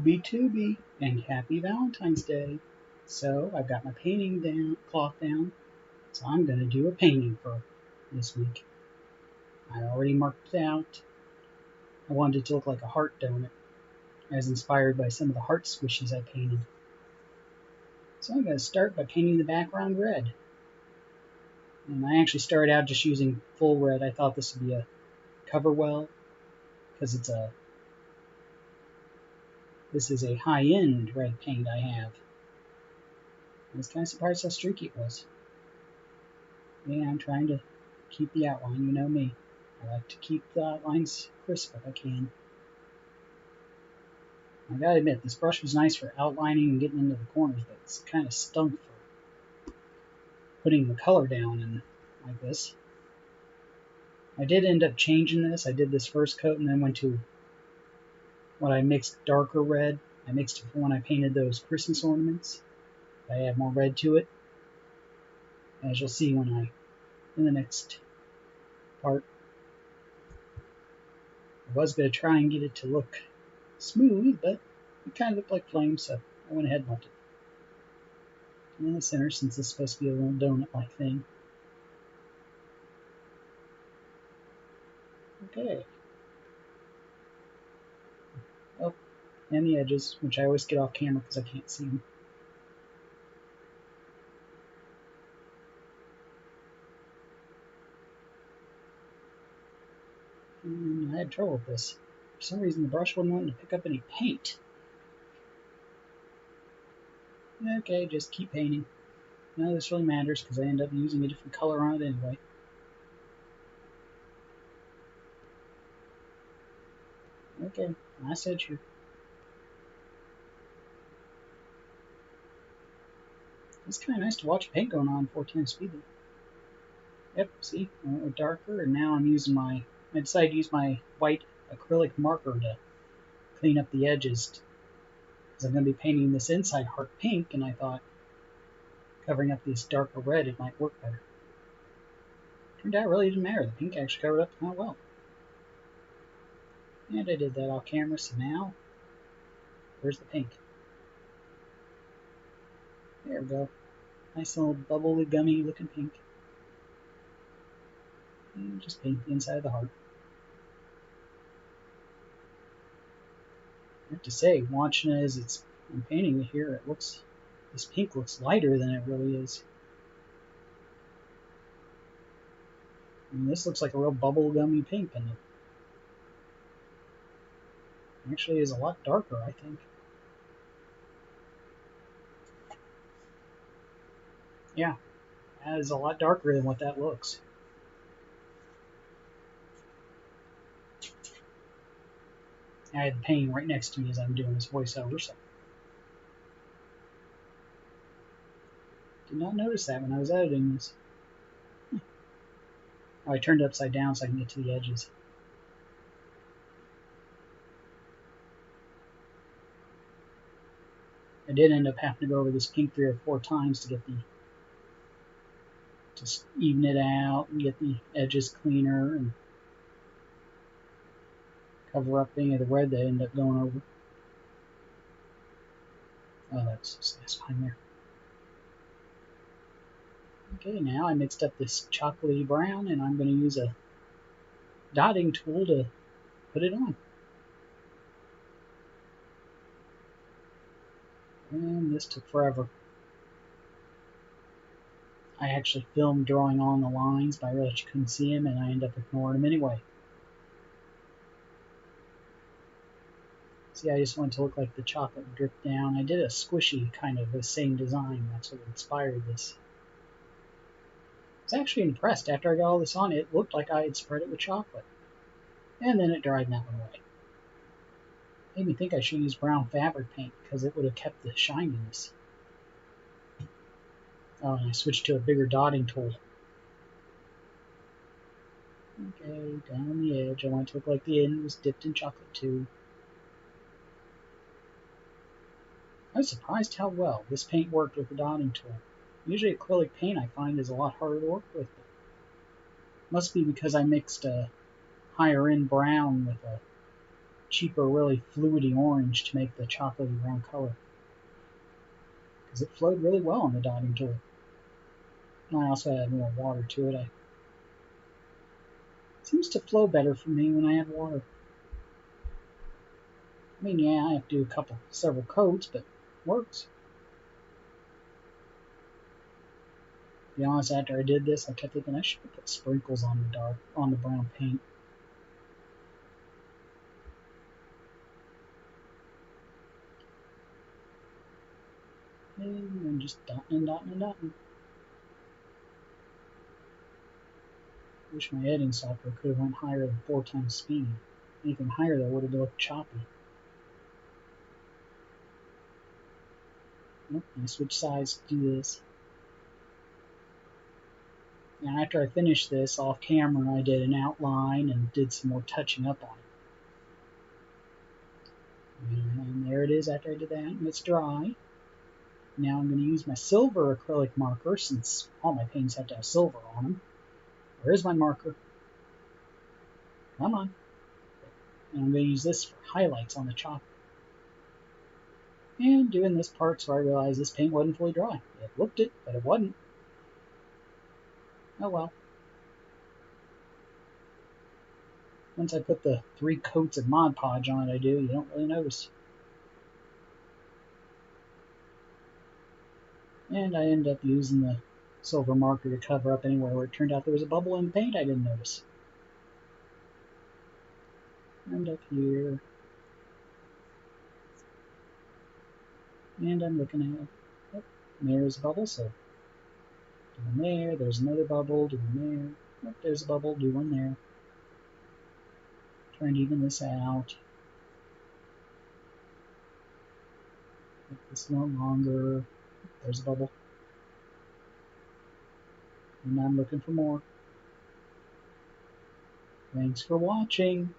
Ooby Tooby, and happy Valentine's Day. So I've got my painting cloth down, so I'm going to do a painting for this week. I already marked it out. I wanted it to look like a heart donut, as inspired by some of the heart squishes I painted. So I'm going to start by painting the background red. And I actually started out just using full red. I thought this would be a cover well, because this is a high-end red paint I have. I was kind of surprised how streaky it was. Yeah, I'm trying to keep the outline, you know me. I like to keep the outlines crisp if I can. I gotta admit, this brush was nice for outlining and getting into the corners, but it's kind of stunk for putting the color down and like this. I did end up changing this. I did this first coat and then went to what I mixed darker red. I mixed it for when I painted those Christmas ornaments. I add more red to it, as you'll see in the next part. I was going to try and get it to look smooth, but it kind of looked like flames, so I went ahead and left it in the center since it's supposed to be a little donut-like thing. Okay. Oh, and the edges, which I always get off camera because I can't see them. And I had trouble with this. For some reason, the brush wasn't wanting to pick up any paint. Okay, just keep painting. None of this really matters because I end up using a different color on it anyway. Okay, last edge here. It's kind of nice to watch paint going on 410 speed. Yep, see, I went with darker, and now I'm using I decided to use my white acrylic marker to clean up the edges. Because I'm going to be painting this inside heart pink, and I thought covering up this darker red, it might work better. Turned out it really didn't matter. The pink actually covered up kind of well. And I did that off camera, so now, where's the pink? There we go. Nice little bubbly, gummy looking pink. And just paint the inside of the heart. I have to say, watching it as I'm painting it here, this pink looks lighter than it really is. And this looks like a real bubblegummy pink, and it actually is a lot darker, I think. Yeah, that is a lot darker than what that looks. I had the painting right next to me as I'm doing this voiceover, so did not notice that when I was editing this. Oh, I turned it upside down so I can get to the edges. I did end up having to go over this pink 3 or 4 times to just even it out and get the edges cleaner and cover up any of the red that ended up going over. Oh, that's fine there. Okay, now I mixed up this chocolatey brown, and I'm going to use a dotting tool to put it on. And this took forever. I actually filmed drawing on the lines, but I realized you couldn't see them, and I ended up ignoring them anyway. See, I just wanted to look like the chocolate dripped down. I did a squishy kind of the same design. That's what inspired this. I was actually impressed. After I got all this on, it looked like I had spread it with chocolate. And then it dried and that went away. Made me think I should use brown fabric paint because it would have kept the shininess. Oh, and I switched to a bigger dotting tool. Okay, down the edge. I want it to look like the end was dipped in chocolate too. I was surprised how well this paint worked with the dotting tool. Usually acrylic paint I find is a lot harder to work with. Must be because I mixed a higher end brown with a cheaper, really fluidy orange to make the chocolatey brown color. Because it flowed really well on the dotting tool. And I also added more water to it. It seems to flow better for me when I add water. I mean, yeah, I have to do several coats, but it works. To be honest, after I did this, I kept thinking I should put sprinkles on the brown paint. And then just dotting and dotting and dotting. Wish my editing software could have went higher than 4 times speed. Anything higher though would have looked choppy. Nope, I switch sides to do this. Now after I finished this off camera, I did an outline and did some more touching up on it. And there it is after I did that, and it's dry. Now I'm going to use my silver acrylic marker, since all my paints have to have silver on them. Where's my marker? Come on. And I'm going to use this for highlights on the chocolate. And doing this part so I realized this paint wasn't fully dry. It looked it, but it wasn't. Oh well. Once I put the 3 coats of Mod Podge on it, you don't really notice. And I ended up using the silver marker to cover up anywhere where it turned out there was a bubble in the paint I didn't notice. And up here. And I'm looking at it. Yep, there's a bubble, so do one there, there's another bubble, do one there. Oh, there's a bubble, do one there. Trying to even this out. Make this a little longer. There's a bubble. And I'm looking for more. Thanks for watching.